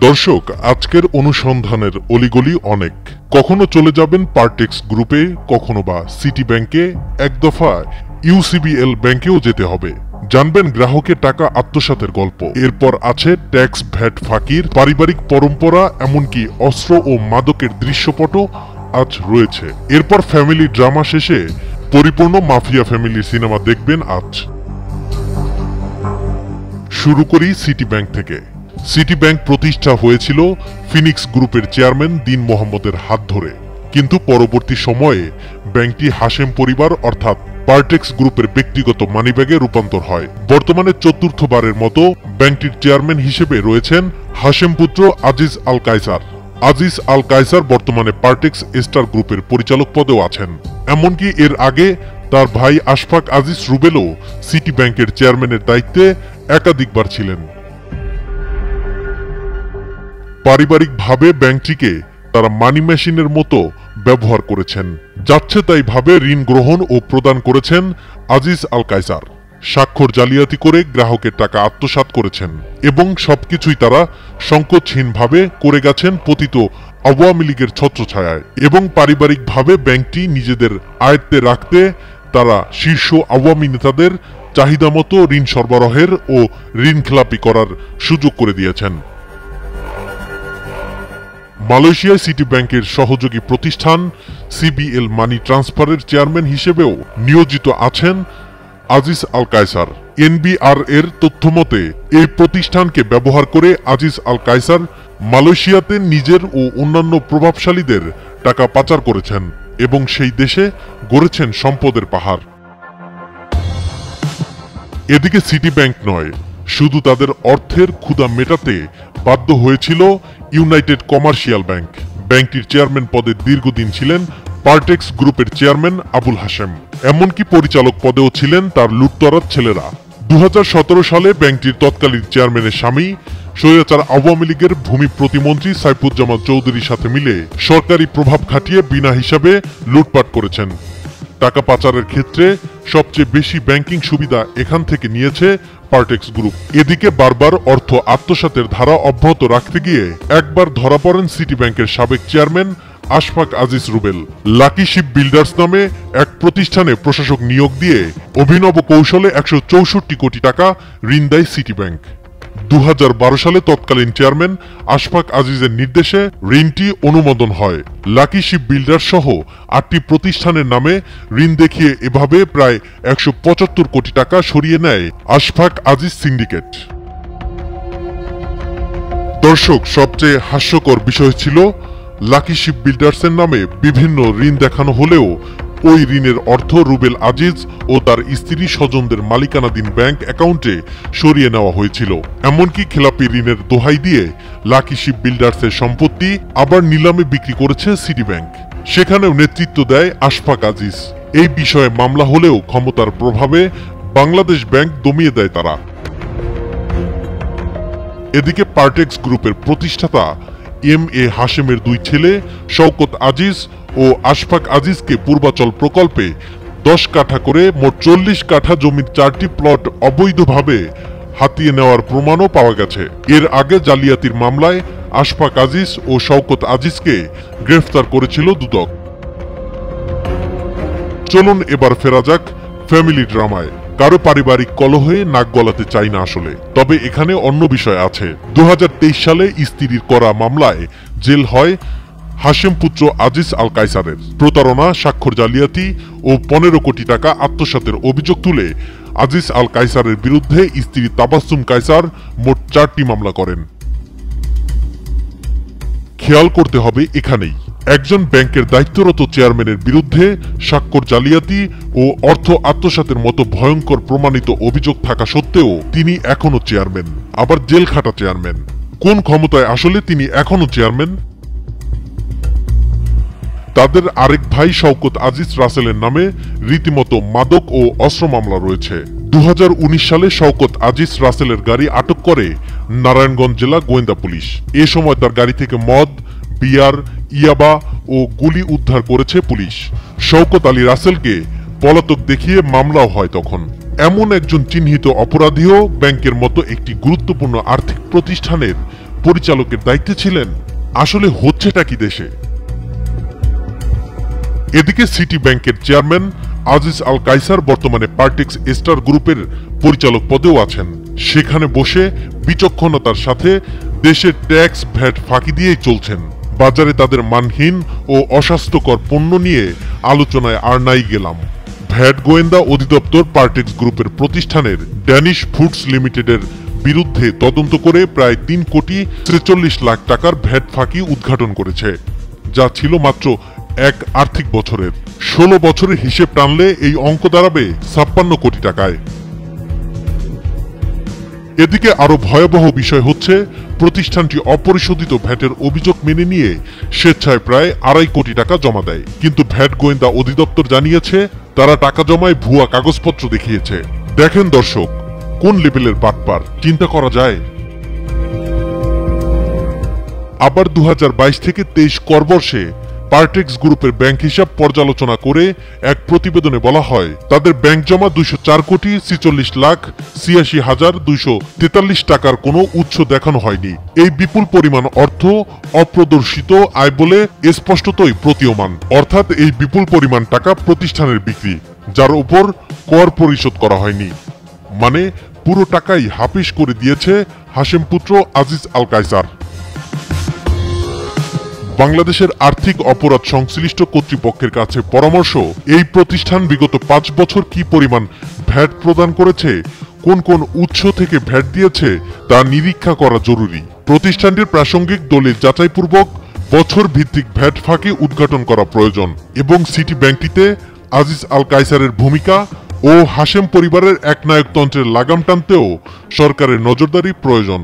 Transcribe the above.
দর্শক, আজকের অনুসন্ধানের অলিগলি অনেক। কখনো চলে যাবেন পারটেক্স গ্রুপে, কখনো বা সিটি ব্যাংকে, এক দফা ইউসিবিএল ব্যাংকেও যেতে হবে। জানবেন গ্রাহকের টাকা আত্মসাতের গল্প। এরপর আছে ট্যাক্স ভ্যাট ফাঁকির, পারিবারিক পরম্পরা, এমনকি অস্ত্র ও মাদকের দৃশ্যপটও আজ রয়েছে। এরপর ফ্যামিলি ড্রামা শেষে পরিপূর্ণ মাফিয়া ফ্যামিলির সিনেমা দেখবেন আজ। শুরু করি সিটি ব্যাংক থেকে। সিটি ব্যাংক প্রতিষ্ঠা হয়েছিল ফিনিক্স গ্রুপের চেয়ারম্যান দীন মোহাম্মদের হাত ধরে, কিন্তু পরবর্তী সময়ে ব্যাংকটি হাশেম পরিবার অর্থাৎ পারটেক্স গ্রুপের ব্যক্তিগত মানিব্যাগে রূপান্তর হয়। বর্তমানে চতুর্থবারের মতো ব্যাংকটির চেয়ারম্যান হিসেবে রয়েছেন হাশেম পুত্র আজিজ আল কায়সার। আজিজ আল কায়সার বর্তমানে পারটেক্স স্টার গ্রুপের পরিচালক পদেও আছেন। এমনকি এর আগে তার ভাই আশফাক আজিজ রুবেলও সিটি ব্যাংকের চেয়ারম্যানের দায়িত্বে একাধিকবার ছিলেন। পারিবারিকভাবে ব্যাংকটিকে তারা মানি মেশিনের মতো ব্যবহার করেছেন। যাচ্ছে তাই ভাবে ঋণ গ্রহণ ও প্রদান করেছেন আজিজ আল কায়সার। স্বাক্ষর জালিয়াতি করে গ্রাহকের টাকা আত্মসাৎ করেছেন এবং সবকিছুই তারা সংকোচহীনভাবে করে গেছেন পতিত আওয়ামী লীগের ছত্রছায়ায়। এবং পারিবারিকভাবে ব্যাংকটি নিজেদের আয়ত্তে রাখতে তারা শীর্ষ আওয়ামী নেতাদের চাহিদা মতো ঋণ সরবরাহের ও ঋণ খেলাপি করার সুযোগ করে দিয়েছেন। মালয়েশিয়ায় সিটি ব্যাংকের সহযোগী প্রতিষ্ঠান সিবিএল মানি ট্রান্সফারের চেয়ারম্যান হিসেবেও নিয়োজিত আছেন আজিজ আল কায়সার। এনবিআর এর তথ্যমতে এই প্রতিষ্ঠানকে ব্যবহার করে আজিজ আল কায়সার মালয়েশিয়াতে নিজের ও অন্যান্য প্রভাবশালীদের টাকা পাচার করেছেন এবং সেই দেশে গড়েছেন সম্পদের পাহাড়। এদিকে সিটি ব্যাংক নয়, শুধু তাদের অর্থের ক্ষুধা মেটাতে বাধ্য হয়েছিল ইউনাইটেড কমার্শিয়াল ব্যাংক। ব্যাংকটির চেয়ারম্যান পদে দীর্ঘদিন ছিলেন পারটেক্স গ্রুপের চেয়ারম্যান আবুল হাশেম। এমনকি পরিচালক পদেও ছিলেন তার লুটতরাজ ছেলেরা। 2017 সালে ব্যাংকটির তৎকালীন চেয়ারম্যানের স্বামী স্বৈরাচার আওয়ামী লীগের ভূমি প্রতিমন্ত্রী সাইফুজ্জামান চৌধুরীর সাথে মিলে সরকারি প্রভাব খাটিয়ে বিনা হিসাবে লুটপাট করেছেন। টাকা পাচারের ক্ষেত্রে সবচেয়ে বেশি ব্যাংকিং সুবিধা এখান থেকে নিয়েছে পারটেক্স গ্রুপ। এদিকে বারবার অর্থ আত্মসাতের ধারা অব্যাহত রাখতে গিয়ে একবার ধরা পড়েন সিটি ব্যাংকের সাবেক chairman Ashfaq Aziz Rubel. Lucky ship builders নামে এক প্রতিষ্ঠানে প্রশাসক নিয়োগ দিয়ে অভিনব কৌশলে 164 কোটি টাকা ঋণ দেয় সিটি ব্যাংক। 2012 সালে তৎকালীন চেয়ারম্যান আশফাক আজিজের নির্দেশে ঋণটি অনুমোদন হয়। লাকি শিপ বিল্ডার্স সহ 8টি প্রতিষ্ঠানের নামে ঋণ দেখিয়ে এভাবে প্রায় 175 কোটি টাকা সরিয়ে নেয় আশফাক আজিজ সিন্ডিকেট। দর্শক, সবচেয়ে হাস্যকর বিষয় ছিল লাকি শিপ বিল্ডার্সের নামে বিভিন্ন ঋণ দেখানো হলেও ওই ঋণের অর্থ রুবেল আজিজ ও তার স্ত্রী স্বজনদের মালিকানাধীন ব্যাংক অ্যাকাউন্টে সরিয়ে নেওয়া হয়েছিল। এমনকি খেলাপি ঋণের দোহাই দিয়ে লাকি শিপ বিল্ডার্সের সম্পত্তি আবার নিলামে বিক্রি করেছে সিটি ব্যাংক। সেখানেও নেতৃত্ব দেয় আশফাক আজিজ। এই বিষয়ে মামলা হলেও ক্ষমতার প্রভাবে বাংলাদেশ ব্যাংক দমিয়ে দেয় তারা। এদিকে পারটেক্স গ্রুপের প্রতিষ্ঠাতা এম.এ. হাশেমের দুই ছেলে শওকত আজিজ ও আশফাক আজিজকে পূর্বাচল প্রকল্পে 10 কাঠা করে মোট 40 কাঠা জমির 4টি প্লট অবৈধভাবে হাতিয়ে নেওয়ার প্রমাণও পাওয়া গেছে। এর আগে জালিয়াতির মামলায় আশফাক আজিজ ও শওকত আজিজকে গ্রেফতার করেছিল দুদক। চলুন এবার ফেরা যাক ফ্যামিলি ড্রামায়। কারো পারিবারিক কলহে নাক গলাতে চাই না আসলে, তবে এখানে অন্য বিষয় আছে। 2023 সালে স্ত্রীর করা মামলায় জেল হয় হাশেম পুত্র আজিজ আল কায়সারের। প্রতারণা, স্বাক্ষর জালিয়াতি ও 15 কোটি টাকা আত্মসাতের অভিযোগ তুলে আজিজ আল কায়সারের বিরুদ্ধে স্ত্রী তাবাসসুম কায়সার মোট 4টি মামলা করেন। খেয়াল করতে হবে এখানেই, একজন ব্যাংকের দায়িত্বরত চেয়ারম্যানের বিরুদ্ধে স্বাক্ষর জালিয়াতি ও অর্থ আত্মসাতের মতো ভয়ঙ্কর প্রমাণিত অভিযোগ থাকা সত্ত্বেও তিনি এখনো চেয়ারম্যান, আবার জেল খাটা চেয়ারম্যান। কোন ক্ষমতায় আসলে তিনি এখনো চেয়ারম্যান? তাদের আরেক ভাই শওকত আজিজ রাসেলের নামে রীতিমতো মাদক ও অস্ত্র মামলা রয়েছে। 2019 সালে শওকত আজিজ রাসেলের গাড়ি আটক করে নারায়ণগঞ্জ জেলা গোয়েন্দা পুলিশ। এ সময় তার গাড়ি থেকে মদ, বিয়ার, ইয়াবা ও গুলি উদ্ধার করেছে পুলিশ। শওকত আলী রাসেলকে পলাতক দেখিয়ে মামলাও হয় তখন। এমন একজন চিহ্নিত অপরাধীও ব্যাংকের মতো একটি গুরুত্বপূর্ণ আর্থিক প্রতিষ্ঠানের পরিচালকের দায়িত্বে ছিলেন। আসলে হচ্ছেটা কি দেশে? এদিকে সিটি ব্যাংকের চেয়ারম্যান আজিজ আল কায়সার বর্তমানে পার্টেক্স স্টার গ্রুপের পরিচালক পদেও আছেন। সেখানে বসে বিচক্ষণতার সাথে দেশের ট্যাক্স ভ্যাট ফাঁকি দিয়েই চলছেন। বাজারে তাদের মানহীন ও অস্বাস্থ্যকর পণ্য নিয়ে আলোচনায় আর নাই গেলাম। ভ্যাট গোয়েন্দা অধিদপ্তর পার্টেক্স গ্রুপের প্রতিষ্ঠানের ড্যানিশ ফুডস লিমিটেডের বিরুদ্ধে তদন্ত করে প্রায় 3 কোটি 43 লাখ টাকার ভ্যাট ফাঁকি উদ্ঘাটন করেছে, যা ছিল মাত্র এক আর্থিক বছরের। 16 বছরের হিসেব টানলে এই অঙ্ক দাঁড়াবে 56 কোটি টাকায়। এদিকে আরো ভয়াবহ বিষয় হচ্ছে, প্রতিষ্ঠানটি অপরিশোধিত ভ্যাটের অভিযোগ মেনে নিয়ে স্বেচ্ছায় প্রায় 2.5 কোটি টাকা জমা দেয়। কিন্তু ভ্যাট গোয়েন্দা অধিদপ্তর জানিয়েছে তারা টাকা জমায় ভুয়া কাগজপত্র দেখিয়েছে। দেখেন দর্শক, কোন লেভেলের বাটপার, চিন্তা করা যায়। আবার 2022 থেকে 23 করবর্ষে পার্টেক্স গ্রুপের ব্যাংক হিসাব পর্যালোচনা করে এক প্রতিবেদনে বলা হয় তাদের ব্যাংক জমা 204 কোটি 46 লাখ 86,243 টাকার কোনো উৎস দেখানো হয়নি। এই বিপুল পরিমাণ অর্থ অপ্রদর্শিত আয় বলে স্পষ্টতই প্রতীয়মান। অর্থাৎ এই বিপুল পরিমাণ টাকা প্রতিষ্ঠানের বিক্রি, যার উপর কর পরিশোধ করা হয়নি। মানে পুরো টাকাই হাফিস করে দিয়েছে হাশেম পুত্র আজিজ আল কায়সার। বাংলাদেশের আর্থিক অপরাধ সংশ্লিষ্ট কর্তৃপক্ষের কাছে পরামর্শ, এই প্রতিষ্ঠান বিগত 5 বছর কি পরিমাণ ভ্যাট প্রদান করেছে, কোন কোন উৎস থেকে ভ্যাট দিয়েছে তা নিরীক্ষা করা জরুরি। প্রতিষ্ঠানটির প্রাসঙ্গিক দলিল যাচাইপূর্বক বছর ভিত্তিক ভ্যাট ফাঁকি উদ্ঘাটন করা প্রয়োজন এবং সিটি ব্যাংকটিতে আজিজ আল কায়সারের ভূমিকা ও হাশেম পরিবারের একনায়কতন্ত্রের লাগাম টানতেও সরকারের নজরদারি প্রয়োজন।